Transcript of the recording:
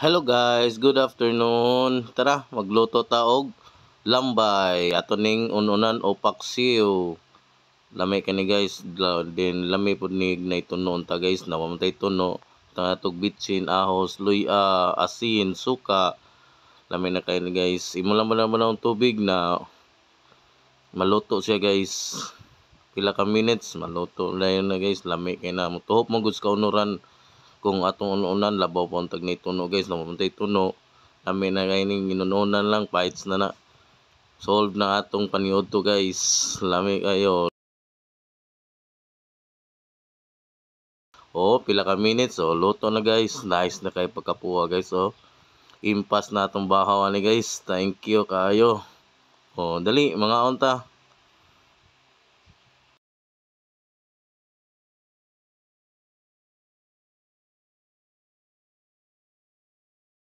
Hello guys, good afternoon. Tara, magluto ta og lambay. Ato ning ununan o paksiw. Lami kani guys, din lami pud ni na tunon ta guys, namamantay tuno. Tug bitsin, ahos, luya, asin, suka. Lami na kay ni guys. Imo lang man ang tubig na maluto siya guys. Pila ka minutes maluto na yun na guys. Lami kay na mutuhop mo guys kaunuran. Kung atong ununan labaw pa untag ni tuno guys, namamantay tuno. Lami na kay ning inununan lang fights na solve na atong paniod to guys. Lami kayo. Oh, pila ka minutes luto na guys. Nice na kay pagkapuha guys Impas na atong bahaw ani guys. Thank you kayo. Dali mga unta.